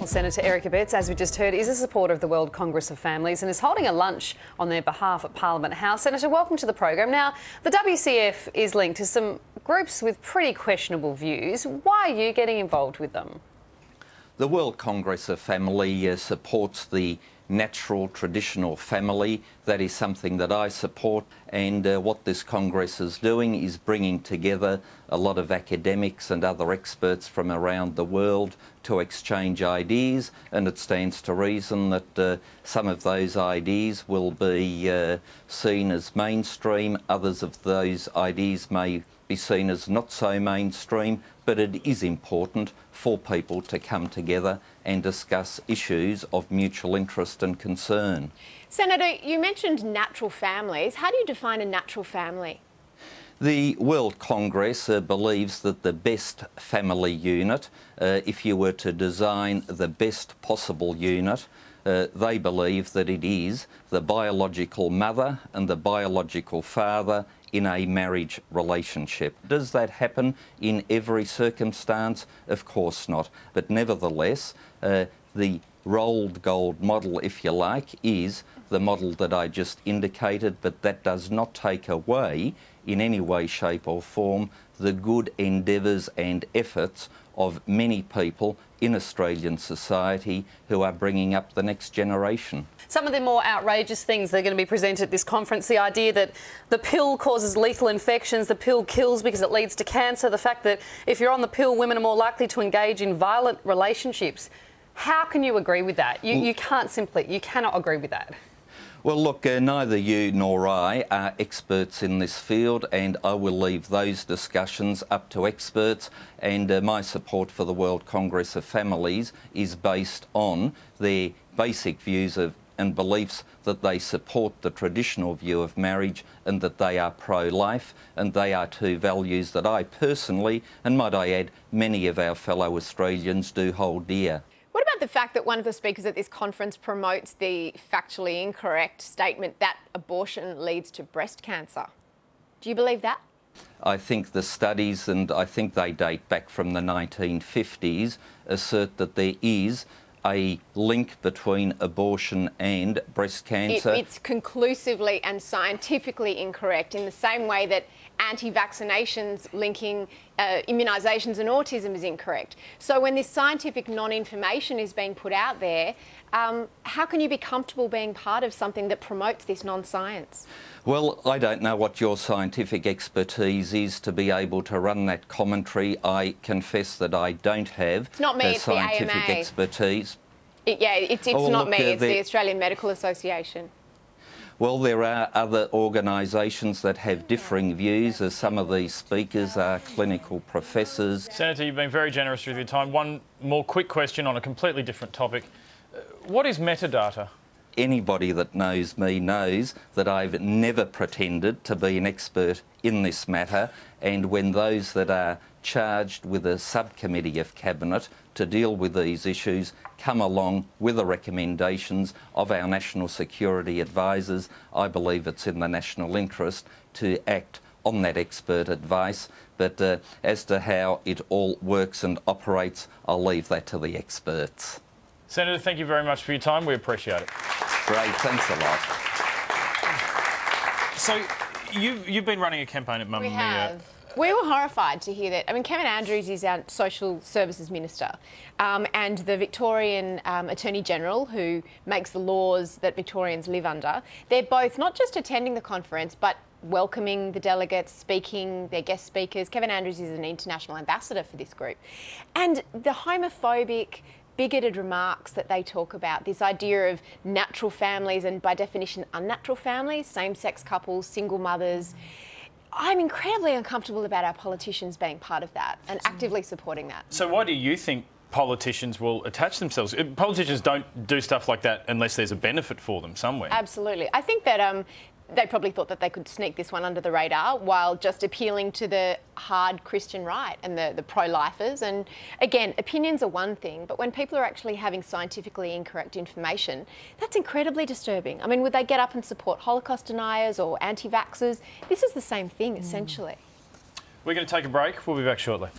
Well, Senator Abetz, as we just heard, is a supporter of the World Congress of Families and is holding a lunch on their behalf at Parliament House. Senator, welcome to the program. Now, the WCF is linked to some groups with pretty questionable views. Why are you getting involved with them? The World Congress of Family supports the natural, traditional family. That is something that I support, and what this Congress is doing is bringing together a lot of academics and other experts from around the world to exchange ideas, and it stands to reason that some of those ideas will be seen as mainstream, others of those ideas may be seen as not so mainstream, but it is important for people to come together and discuss issues of mutual interest and concern. Senator, you mentioned natural families. How do you define a natural family? The World Congress believes that the best family unit, if you were to design the best possible unit, they believe that it is the biological mother and the biological father in a marriage relationship. Does that happen in every circumstance? Of course not. But nevertheless, the rolled gold model, if you like, is the model that I just indicated, but that does not take away in any way, shape or form the good endeavours and efforts of many people in Australian society who are bringing up the next generation. Some of the more outrageous things that are going to be presented at this conference, the idea that the pill causes lethal infections, the pill kills because it leads to cancer, the fact that if you're on the pill, women are more likely to engage in violent relationships. How can you agree with that? You cannot agree with that. Well, look, neither you nor I are experts in this field, and I will leave those discussions up to experts, and my support for the World Congress of Families is based on their basic views and beliefs that they support the traditional view of marriage and that they are pro-life, and they are two values that I personally, and might I add, many of our fellow Australians do hold dear. What about the fact that one of the speakers at this conference promotes the factually incorrect statement that abortion leads to breast cancer? Do you believe that? I think the studies, and I think they date back from the 1950s, assert that there is a link between abortion and breast cancer. It's conclusively and scientifically incorrect, in the same way that anti-vaccinations linking immunisations and autism is incorrect. So when this scientific non-information is being put out there, how can you be comfortable being part of something that promotes this non-science? Well, I don't know what your scientific expertise is to be able to run that commentary. I confess that I don't have it's not me, it's scientific the AMA. expertise. It's not me, it's the Australian Medical Association. Well, there are other organisations that have differing views, as some of these speakers are clinical professors. Senator, you've been very generous with your time. One more quick question on a completely different topic. What is metadata? Anybody that knows me knows that I've never pretended to be an expert in this matter, and when those that are charged with a subcommittee of Cabinet to deal with these issues come along with the recommendations of our national security advisors, I believe it's in the national interest to act on that expert advice. But as to how it all works and operates, I'll leave that to the experts. Senator, thank you very much for your time. We appreciate it. Great, thanks a lot. So, you've been running a campaign at Mamma Mia. We were horrified to hear that. I mean, Kevin Andrews is our Social Services Minister, and the Victorian Attorney General, who makes the laws that Victorians live under, they're both not just attending the conference, but welcoming the delegates, speaking, their guest speakers. Kevin Andrews is an international ambassador for this group. And the homophobic, bigoted remarks that they talk about, this idea of natural families and, by definition, unnatural families, same-sex couples, single mothers. I'm incredibly uncomfortable about our politicians being part of that and actively supporting that. So why do you think politicians will attach themselves? Politicians don't do stuff like that unless there's a benefit for them somewhere. Absolutely. I think that they probably thought that they could sneak this one under the radar while just appealing to the hard Christian right and the pro-lifers. And again, opinions are one thing, but when people are actually having scientifically incorrect information, that's incredibly disturbing. I mean, would they get up and support Holocaust deniers or anti-vaxxers? This is the same thing, essentially. We're going to take a break. We'll be back shortly.